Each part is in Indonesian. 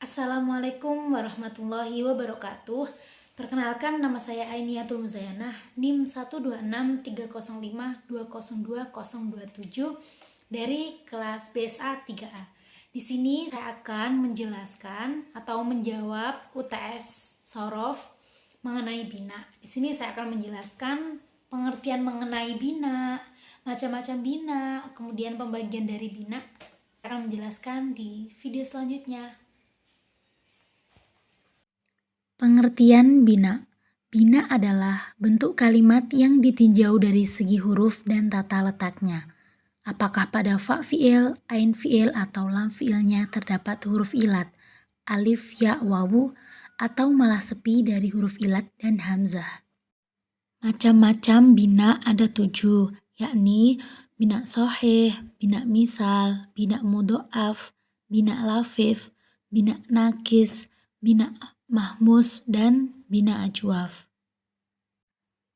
Assalamualaikum warahmatullahi wabarakatuh. Perkenalkan, nama saya Ainiatul Muzayanah, NIM 12630520227 dari kelas BSA 3A. Di sini saya akan menjelaskan atau menjawab UTS Sorof mengenai bina. Di sini saya akan menjelaskan pengertian mengenai bina, macam-macam bina, kemudian pembagian dari bina. Saya akan menjelaskan di video selanjutnya. Pengertian bina. Bina adalah bentuk kalimat yang ditinjau dari segi huruf dan tata letaknya. Apakah pada fa fi'il, ain fi'il, atau lam fi'ilnya terdapat huruf ilat, alif, ya, wawu, atau malah sepi dari huruf ilat dan hamzah. Macam-macam bina ada 7, yakni bina soheh, bina misal, bina mudho'af, bina lafif, bina nakis, bina mahmus, dan bina ajwaf.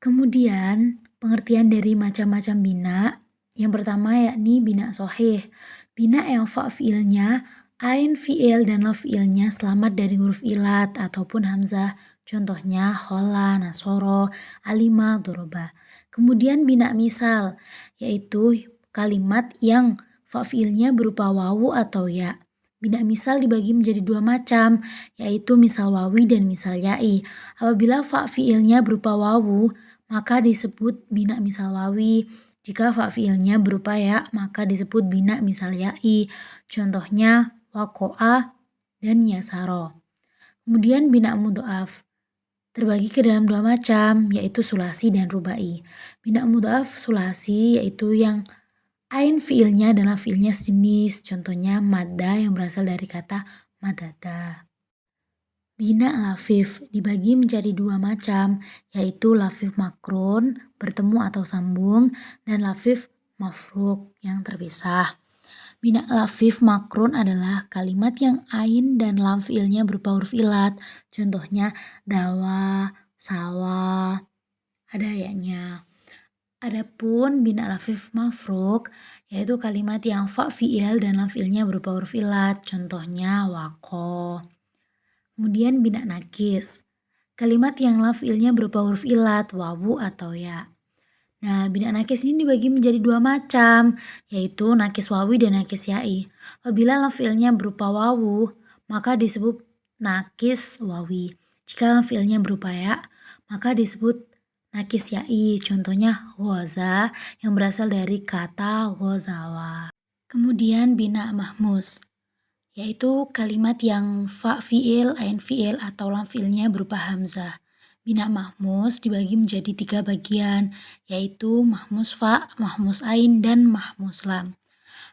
Kemudian pengertian dari macam-macam bina, yang pertama yakni bina soheh, bina yang fa fi'ilnya, ain fi'il, dan lam fi'ilnya selamat dari huruf ilat ataupun hamzah, contohnya khola, nasoro, alima, doroba. Kemudian bina misal, yaitu kalimat yang fa fi'ilnya berupa wawu atau ya. Bina misal dibagi menjadi 2 macam, yaitu misal wawi dan misal ya'i. Apabila fa fi'ilnya berupa wawu, maka disebut bina misal wawi. Jika fa fi'ilnya berupa ya, maka disebut bina misal ya'i. Contohnya wako'a dan yasaro. Kemudian bina mudho'af terbagi ke dalam 2 macam, yaitu sulasi dan rubai. Bina mudho'af sulasi yaitu yang ain fi'ilnya dan lam fi'ilnya sejenis, contohnya madda yang berasal dari kata madada. Bina lafif dibagi menjadi 2 macam, yaitu lafif makrun bertemu atau sambung dan lafif mafruk yang terpisah. Bina lafif makrun adalah kalimat yang ain dan lam fi'ilnya berupa huruf ilat, contohnya dawa, sawa, ada ya-nya. Adapun bina lafif mafruk yaitu kalimat yang fa fi'il dan lam fi'ilnya berupa huruf ilat, contohnya wako. Kemudian bina nakis, kalimat yang lam fi'ilnya berupa huruf ilat, wawu atau ya. Nah, bina nakis ini dibagi menjadi 2 macam, yaitu nakis wawi dan nakis ya'i. Apabila lam fi'ilnya berupa wawu, maka disebut nakis wawi. Jika lam fi'ilnya berupa ya, maka disebut nakis ya'i, contohnya ghoza yang berasal dari kata ghozawa. Kemudian bina mahmus, yaitu kalimat yang fa fi'il, ain fi'il, atau lam fi'ilnya berupa hamzah. Bina mahmus dibagi menjadi 3 bagian, yaitu mahmus fa, mahmus ain, dan mahmus lam.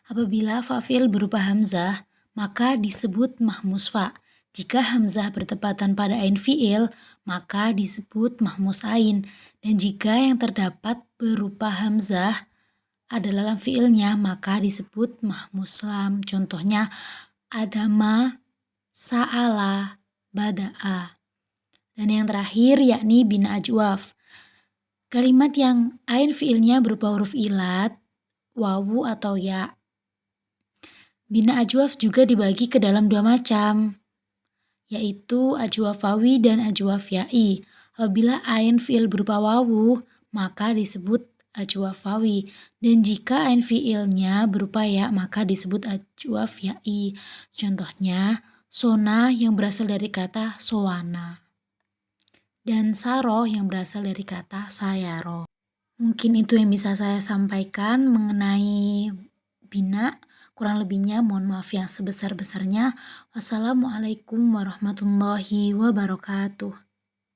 Apabila fa fi'il berupa hamzah, maka disebut mahmus fa. Jika hamzah bertepatan pada ain fi'il, maka disebut mahmus ain. Dan jika yang terdapat berupa hamzah adalah lam fi'ilnya, maka disebut mahmus lam. Contohnya adama, sa'ala, bada'a. Dan yang terakhir yakni bina ajwaf. Kalimat yang ain fi'ilnya berupa huruf ilat, wawu atau ya. Bina ajwaf juga dibagi ke dalam 2 macam, yaitu ajwaf wawi dan ajwaf ya'i. Apabila ain fi'il berupa wawu, maka disebut ajwaf wawi. Dan jika ain fi'ilnya berupa ya, maka disebut ajwaf ya'i. Contohnya sona yang berasal dari kata sowana, dan saro yang berasal dari kata sayaro. Mungkin itu yang bisa saya sampaikan mengenai bina. Kurang lebihnya mohon maaf yang sebesar-besarnya. Wassalamualaikum warahmatullahi wabarakatuh.